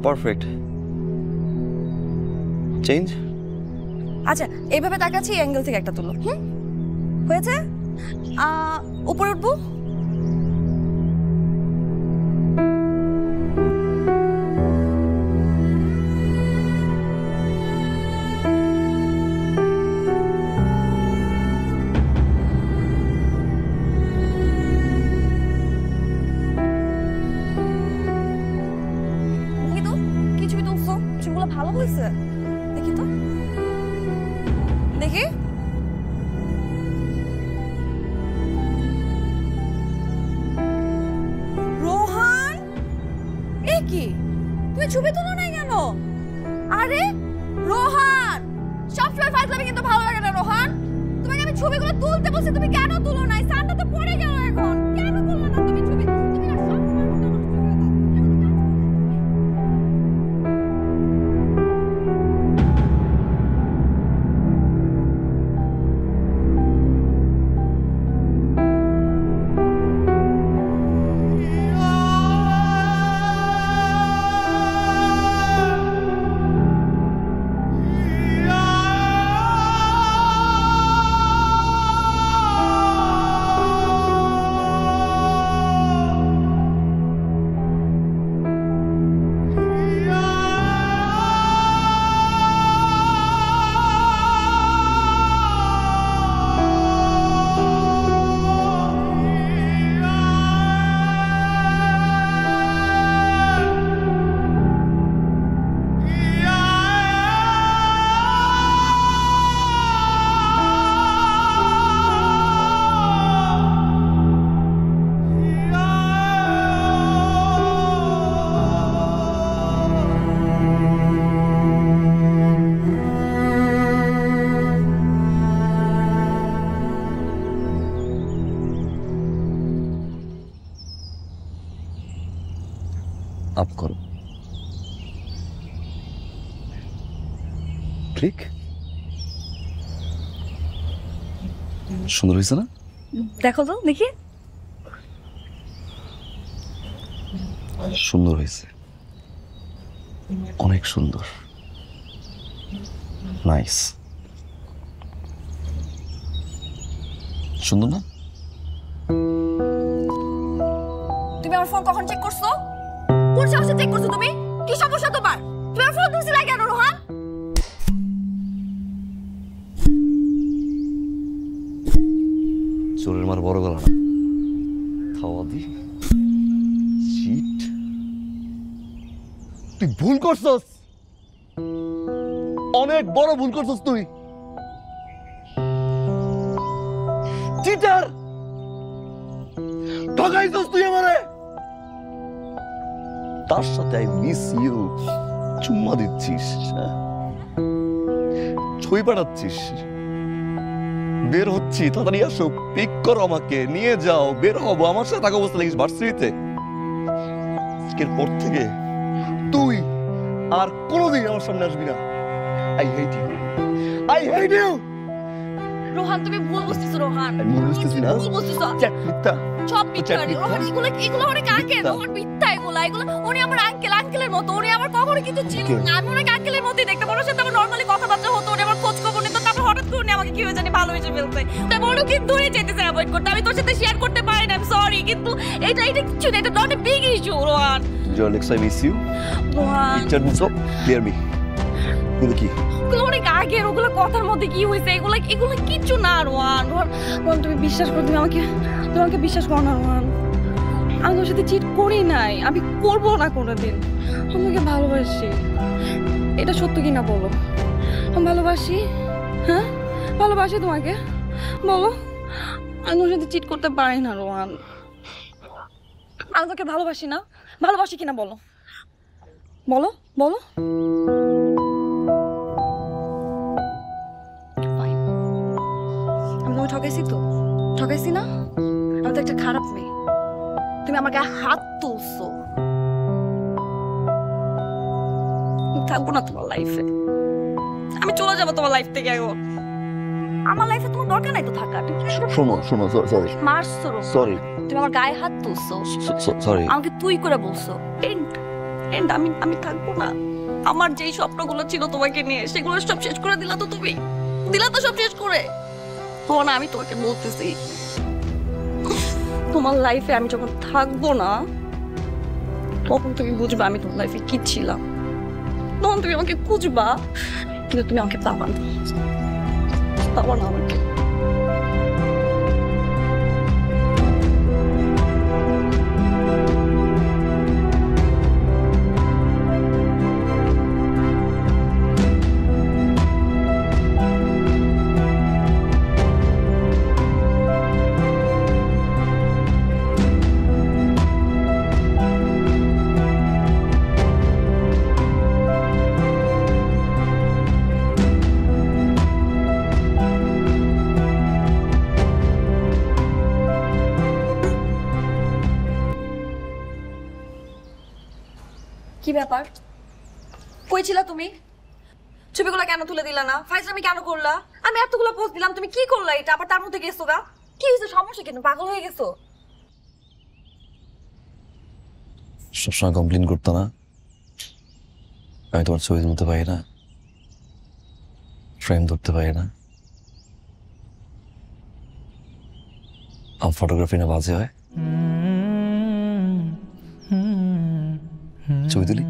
পারফেক্ট। চেঞ্জ। আচ্ছা এইভাবে তাকাচ্ছি, অ্যাঙ্গেল থেকে একটা তুলো। হয়েছে? উপরে উঠবো। দেখি তো কি ছবি তুলছো, ছবিগুলো ভালো হয়েছে। দেখি তো, দেখি। রোহান, এ কি তুমি ছবি তুলো নাই কেন? আরে রোহান, সব সময় ফাইজলামি কিন্তু ভালো লাগে না রোহান। তোমাকে আমি ছবিগুলো তুলতে বলছি, তুমি কেন তুলো নাই? সানটা তো পড়ে গেল এখন, কেন তুললো না তুমি ছবি? তুমি না সব সময় মুডটা নষ্ট করে দাও। আপ করো। ঠিক সুন্দর হয়েছে না? দেখো তো দেখি। সুন্দর হয়েছে, অনেক সুন্দর, নাইস। সুন্দর না? তুমি আমার ফোন কখন চেক করছো? কোন সাহসে চেক করছো তুমি? কি সমস্যা তোমার? তুমি আমার ফোন ধরছিলে কেন রোহান? চোরের মার বড় গলা না, খাওয়া দি চিট। তুই ভুল করছস, অনেক বড় ভুল করছস তুই। চিটার, ঠকাইছস তুই আমারে। তার সাথে আই মিস ইউ চুম্মা দিচ্ছিস, ছবি পাঠাচ্ছিস। বের হচ্ছি, তাড়াতাড়ি আসো, পিক করো, আমাকে নিয়ে যাও, বের হবো। আমার সাথে থাকা অবস্থা লাগিস ভার্সিটিতে। আজকের পর থেকে তুই আর কোনোদিন আমার সামনে আসবি না। I hate you, I hate you. Rohan তুমি ভুল বুঝতেছো রোহান। আমি ভুল বুঝতেছি না? ভুল বুঝতেছো। মিথ্যা, সব মিথ্যা। রোহান এগুলো অনেক আগে, রোহান মিথ্যা এগুলো। উনি আমার আঙ্কেলের মতো। উনি আমার কখনো কিন্তু ছিল না। আমি ওনাকে আঙ্কেলের মতোই দেখতে। ওনার সাথে আমার নর্মালি কথাবার্তা হতো, উনি আমার খোঁজ খবর নিত। তারপর হঠাৎ করে উনি আমাকে কি হয়ে জানি ভালোবেসে ফেলছে। তাই বড় কিন্তু দূরে যেতেছে অ্যাভয়েড করতে। আমি তোর সাথে শেয়ার করতে পারি না, আমি সরি। কিন্তু এটা কিছু না, এটা not a big issue Rohan. Next I miss you. Rohan Picture me so clear me. কিন্তু কি? ওগুলো অনেক আগের, ওগুলো কথার মধ্যে কি হয়েছে এগুলো কিচ্ছু না রোহান। রোহান তুমি বিশ্বাস করো, তুমি আমাকে বিশ্বাস করো না রোহান। আমি তোর সাথে চিট করি নাই, আমি করবো না কোনোদিন। আমি তোকে ভালোবাসি, এটা সত্য কিনা বলো? আমি ভালোবাসি, হ্যাঁ ভালোবাসি তোমাকে, বলো। আমি তোর সাথে চিট করতে পারি না রোহান। আমি তোকে ভালোবাসি না, ভালোবাসি কিনা বলো, বলো বলো। আমি তোমাকে ঠকাইছি তো? ঠকাইছি না? আমি তো একটা খারাপ মেয়ে। তুমি আমার গায়ে হাত তুলছো। থাকবো না তোমার লাইফে, আমি চলে যাবো তোমার লাইফ থেকে এখন। আমার লাইফে তোমার দরকার নাই তো থাকার। শোনো, সরি। মারছো, সরি। তুমি আমার গায়ে হাত তুলছো, সরি। আমাকে তুই করে বলছো। এন্ড আমি থাকবো না। আমার যেই স্বপ্নগুলো ছিল তোমাকে নিয়ে, সেগুলো সব শেষ করে দিলা তো তুমি। দিলা তো সব শেষ করে। না, আমি তোমাকে বলতেছি, তোমার লাইফে আমি যখন থাকবো না, তখন তুমি বুঝবা আমি তোমার লাইফে কি ছিলাম। তখন তুমি আমাকে খুঁজবা, কিন্তু তুমি আমাকে পাবা না, আমাকে। কি ব্যাপার? কই ছিলা তুমি? ছবিগুলো কেন তুলে দিলা না? ফাইজলামি কেন করলা? আমি এতগুলো পোস্ট দিলাম, তুমি কি করলা এটা? আবার তার মধ্যে গেছো গা? কি হয়েছে? সমস্যা কেন? পাগল হয়ে গেছো? সবসময় কমপ্লেন করতো না আমি তোমার ছবি তুলতে পারি না, ফ্রেম ধরতে পারি না, আমার ফটোগ্রাফি না বাজে হয়। ছবি তুলি,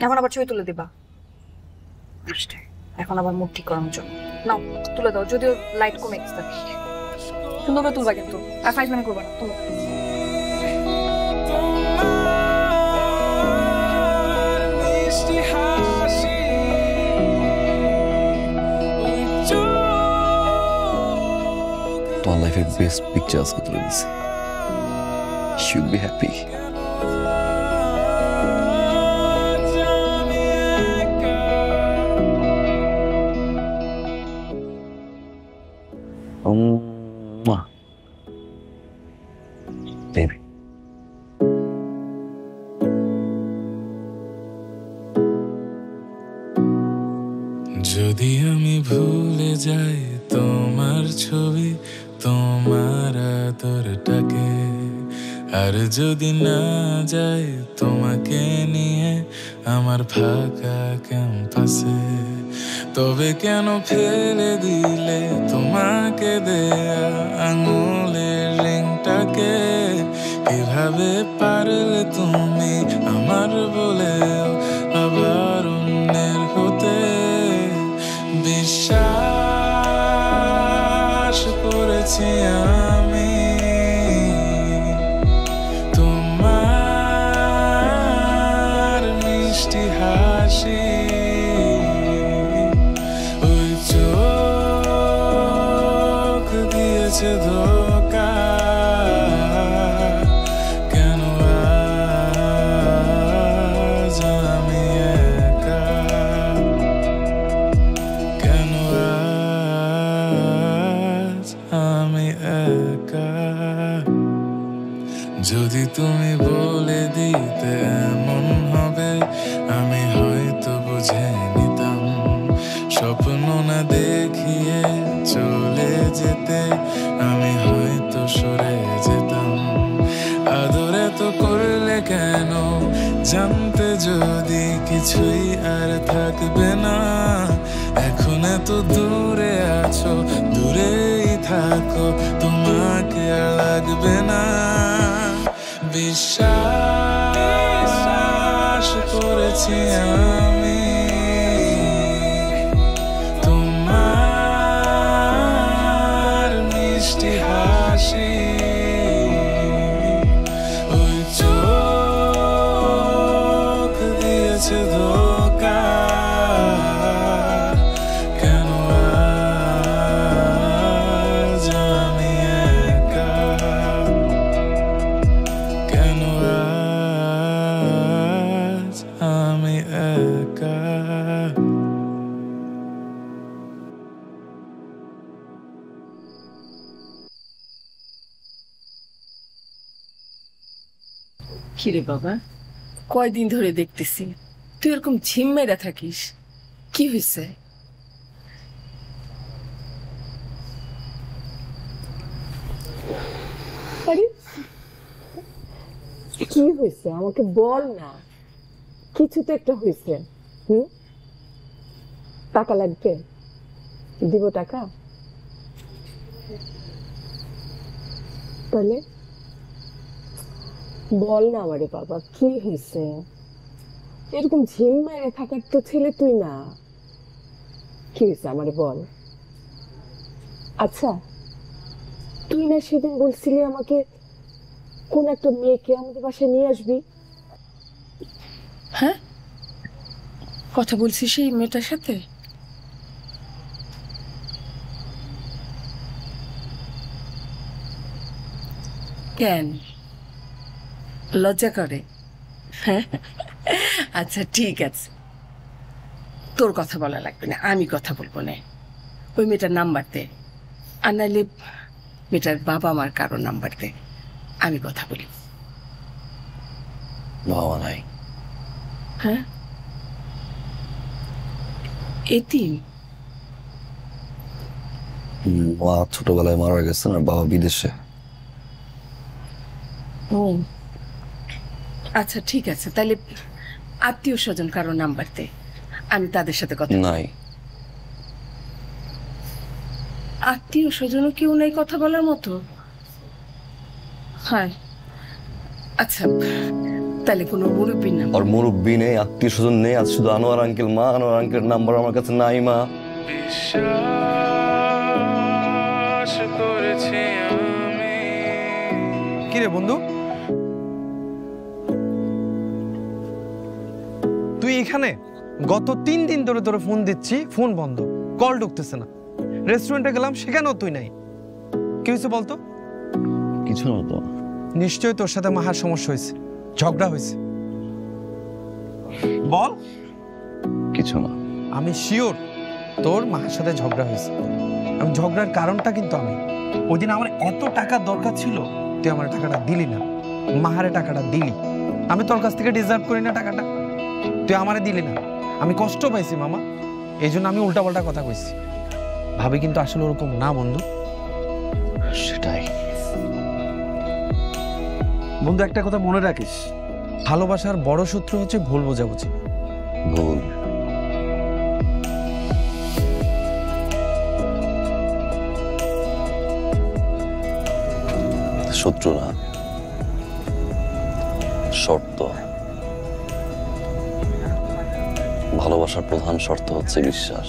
এখন আবার ছবি তুলে দিবা? এখন আবার মুড ঠিক করার জন্য নাও তুলে দাও, যদিও লাইট কমে গেছে। সুন্দর করে তুলবা কিন্তু, আর ফাইজলামি করবা না। তুলো। তোমার লাইফের বেস্ট পিকচার আজকে তুলে দিছি। Should be happy. Baby. যদি আমি ভুলে যাই তোমার ছবি, তোমার আদরটাকে, আর যদি না যাই তোমাকে নিয়ে আমার ফাঁকা ক্যাম্পাসে, তবে কেন ফেলে দিলে তোমাকে দেয়া আঙুলের রিংটাকে? কিভাবে পারলে তুমি আমার বলেও আবার অন্যের হতে? বিশ্বাস করেছি আমি তোমার মিষ্টি হাসি, ওই চোখ দিয়েছে ধোঁকা, কেন আজ আমি একা, কেন আজ আমি একা? যদি তুমি বলে দিতে এমন হবে, আমি হয়তো বুঝে নিতাম। স্বপ্ন না দেখিয়ে চলে যেতে আমি হয়তো সরে যেতাম। আদরে তো করলে কেন জানতে, যদি কিছুই আর থাকবে না। এখন এত দূরে আছো, দূরেই থাকো, তোমাকে আর লাগবে না। বিশ্বাস করেছি আমি তোমার মিষ্টি হাসি, ওই চোখ দিয়েছে ধোঁকা, কেন আজ আমি একা, কেন আজ আমি একা? কিরে বাবা, কয়দিন ধরে দেখতেছি তুই এরকম ঝিম মেরা থাকিস, কি হয়েছে? আরে কি হয়েছে আমাকে বল না, কিছু তো একটা হয়েছে। টাকা লাগবে, দিব টাকা, তাহলে বল না আমারে বাবা, কি হয়েছে? এরকম ঝিম মেরে থাকার তো ছেলে তুই না, কি হয়েছে আমারে বল। আচ্ছা, তুই না সেদিন বলছিলি আমাকে কোন একটা মেয়েকে আমাদের বাসায় নিয়ে আসবি? হ্যাঁ, কথা বলছিস সেই মেয়েটার সাথে? কেন লজ্জা করে? আচ্ছা ঠিক আছে, তোর কথা বলা লাগবে না, আমি কথা বলবো না। ওই মেয়েটার নাম্বার দে, আর নাইলে মেয়েটার বাবা মার কারো নাম্বার দে, আমি কথা বলি। বাবা নাই। হ্যাঁ, এতিম? মা ছোটবেলায় মারা গেছেন আর বাবা বিদেশে। ও আচ্ছা ঠিক আছে, তাহলে আত্মীয় স্বজন কারো নাম্বার দে, আমি তাদের সাথে কথা। নাই। আত্মীয় স্বজনও কেউ নেই কথা বলার মতো? হ্যাঁ আচ্ছা, তাহলে কোনো মুরব্বীর নাম? আর মুরব্বী নেই, আত্মীয় স্বজন নেই, আজ শুধু আনোয়ার আঙ্কেল। মা আনোয়ার আঙ্কেলের নাম্বার আমার কাছে নাই মা। বিশ্বাস করেছি আমি। কি রে বন্ধু, তুই এখানে? গত 3 দিন ধরে তোরে ফোন দিচ্ছি, ফোন বন্ধ, কল ঢুকতেছে না। রেস্টুরেন্টে গেলাম, সেখানেও তুই নাই। কি হয়েছে বলতো? কিছু না তো। নিশ্চয়ই তোর সাথে মাহার সমস্যা হয়েছে, ঝগড়া হয়েছে। বল। কিছু না। আমি শিওর তোর মাহার সাথে ঝগড়া হয়েছে। আমি ঝগড়ার কারণটা কিন্তু আমি, ওই দিন আমার এত টাকার দরকার ছিল, তুই আমার টাকাটা দিলি না, মাহারে টাকাটা দিলি। আমি তোর কাছ থেকে ডিজার্ভ করি না টাকাটা, তুই আমারে দিলি না। আমি কষ্ট পাইছি মামা, এই জন্য আমি উল্টাপাল্টা কথা কইছি। ভাবি কিন্তু আসলে ওরকম না বন্ধু। সেটাই বন্ধু, একটা কথা মনে রাখিস, ভালোবাসার বড় শত্রু হচ্ছে ভুল বোঝাবুঝি। ভুল শত্রু না, শর্ত। ভালোবাসার প্রধান শর্ত হচ্ছে বিশ্বাস।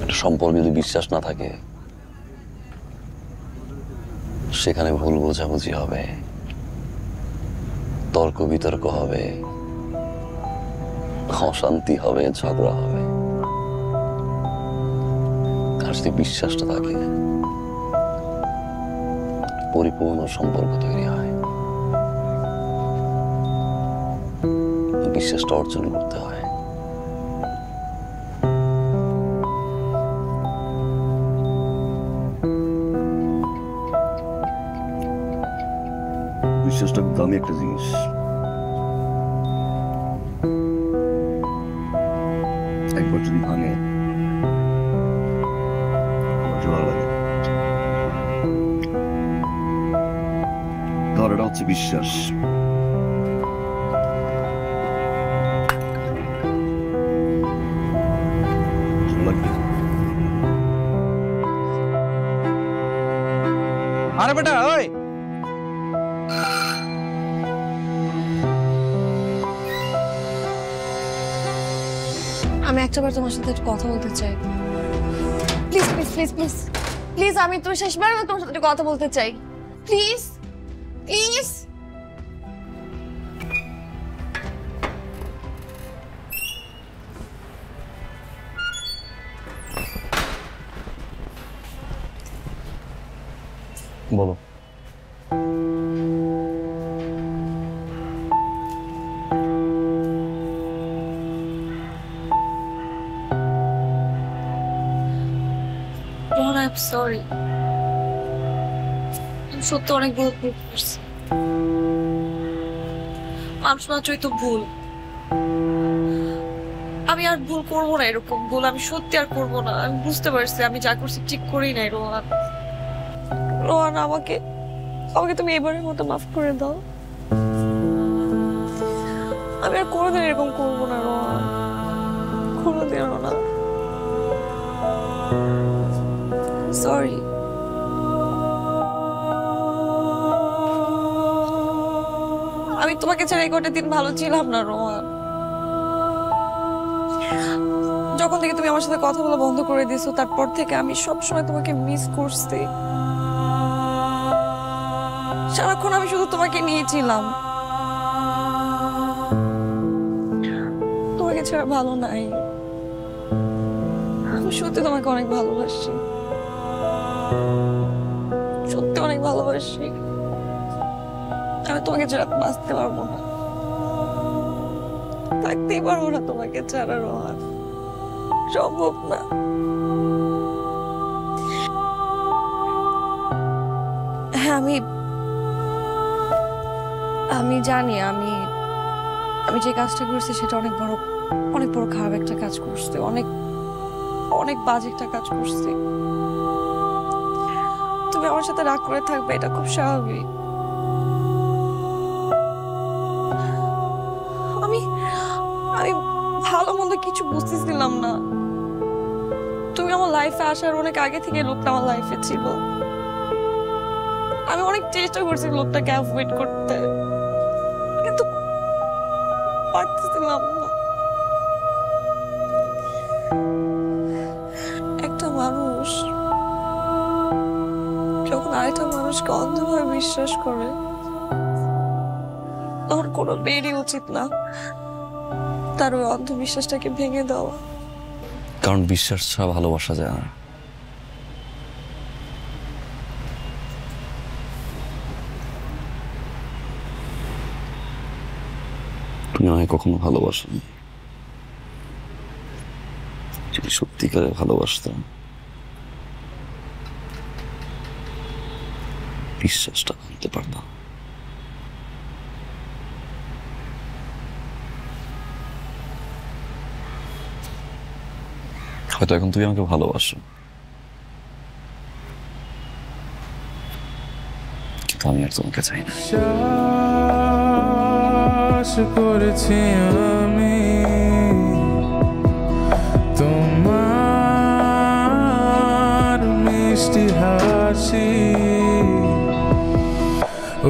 একটা সম্পর্কে যদি বিশ্বাস না থাকে সেখানে ভুল বোঝাবুঝি হবে, তর্ক বিতর্ক হবে, অশান্তি হবে, ঝগড়া হবে। আর যদি বিশ্বাসটা থাকে পরিপূর্ণ সম্পর্ক তৈরি হয়। বিশ্বাসটা অর্জন করতে হয়। বিশ্বাসটা দামি একটা জিনিস। একবার যদি ভাঙে ভালো লাগে। ধর, এটা হচ্ছে বিশ্বাস। আরে বেটা ওই, আমি একটাবার তোমার সাথে একটু কথা বলতে চাই। Please please please please please, আমি তো শেষবার তোমার সাথে একটু কথা বলতে চাই। Please please. বলো। I'm sorry. আমি সত্যি অনেক ভুল করছি। মানুষ মাত্রই তো ভুল। আমি আর ভুল করবো না, এরকম ভুল আমি সত্যি আর করবো না। আমি বুঝতে পারছি আমি যা করছি ঠিক করেই নাই। রোহান, রোহান, আমাকে তুমি এবারের মতো মাফ করে দাও। আমি আর কোনোদিন এরকম করবো না রোহান, কোনোদিনও না। সরি। আমি তোমাকে ছাড়া এই কটা দিন ভালো ছিলাম না রোহান। যখন থেকে তুমি আমার সাথে কথা বলা বন্ধ করে দিয়েছো তারপর থেকে আমি সবসময় তোমাকে মিস করছি। সারাক্ষণ আমি শুধু তোমাকে নিয়েছিলাম। তোমাকে ছাড়া ভালো নাই। আমি সত্যি তোমাকে অনেক ভালোবাসি, সত্যি অনেক ভালোবাসি। আমি তোমাকে ছাড়া বাঁচতে পারবো না, থাকতেই পারবো না তোমাকে ছাড়া রোহান, সম্ভব না। হ্যাঁ, আমি জানি আমি যে কাজটা করছি সেটা অনেক বড় খারাপ একটা কাজ করছি, অনেক বাজে একটা কাজ করছি। তুমি আমার সাথে রাগ করে থাকবে, এটা খুব স্বাভাবিক। আমি ভালো মন্দ কিছু বুঝতেছিলাম না। তুমি আমার লাইফে আসার অনেক আগে থেকে লোকটা আমার লাইফে ছিল। আমি অনেক চেষ্টা করছি লোকটাকে অ্যাভয়েড করতে, কিন্তু পারতেছিলাম না। একটা মানুষ যখন আরেকটা মানুষকে অন্ধভাবে বিশ্বাস করে তখন কোনো মেয়েরই উচিত না তার ওই অন্ধবিশ্বাসটাকে ভেঙে দেওয়া। কারণ বিশ্বাস ছাড়া ভালোবাসা যায় না। তুমি আমায় কখনো ভালোবাসোনি। যদি সত্যিকারে ভালোবাসতাম বিশ্বাসটা ভাঙতে পারতাম। হয়তো এখন তুমি আমাকে ভালোবাসো, কিন্তু আমি আর তোমাকে চাই না। বিশ্বাস করেছি আমি তোমার মিষ্টি হাসি,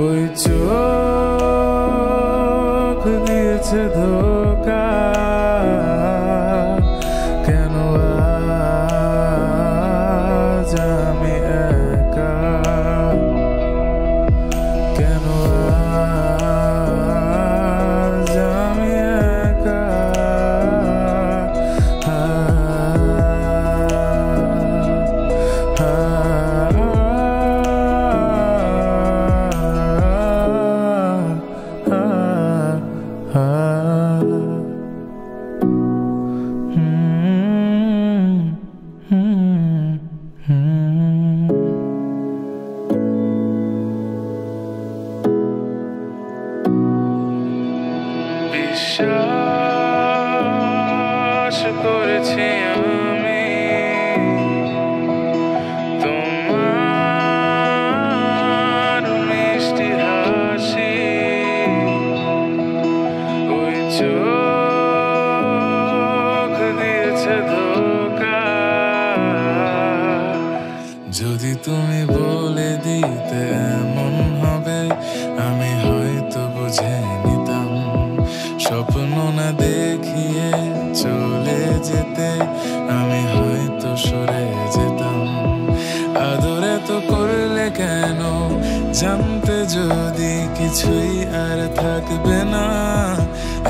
ওই চোখ দিয়েছে ধোঁকা, কেন আজ আমি একা, কেন আজ আমি একা, বিশ্বাস করেছি আমি তোমার মিষ্টি হাসি, ওই চোখ দিয়েছে ধোঁকা, যদি তুমি বলে দিতে এমন হবে আমি হয়তো বুঝে নিতাম, স্বপ্ন না দেখিয়ে চলে যেতে আমি হয়তো সরে যেতাম, আদরে তো করলে কেন জানতে যদি কিছুই আর থাকবে না,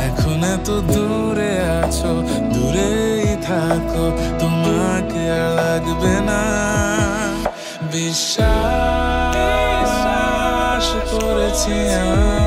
এখন এত দূরে আছো দূরেই থাকো তোমাকে আর লাগবে না, বিশ্বাস করেছি আমি